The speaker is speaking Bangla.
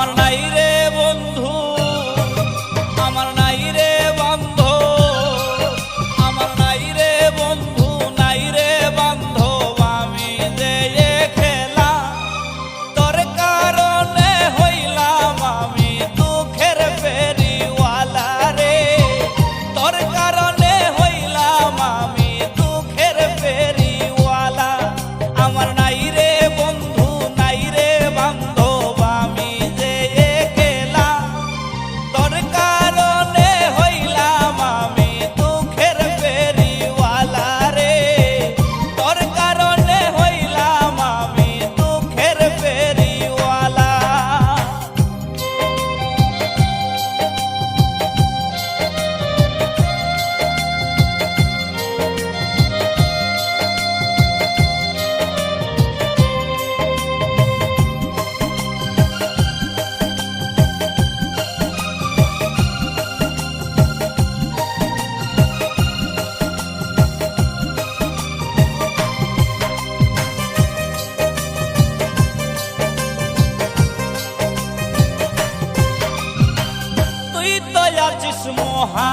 আমার নাই রে বন্ধু, আমার নাই রে বান্ধব, আমার নাই রে বন্ধু, নাই রে বান্ধব, আমি যে খেলা তোর কারণে হইলাম আমি দুঃখের ফেরিওয়ালা রে, তোর কারণে হইলাম আমি দুঃখের ফেরিওয়ালা। আমার নাই রে বন্ধু, নাই রে বান্ধব, আমি যে খেলা তোর কারণে হইলাম আমি দুঃখের ফেরিওয়ালা রে, তোর কারণে হইলাম আমি দুঃখের ফেরিওয়ালা। তুই তো আছিস মহা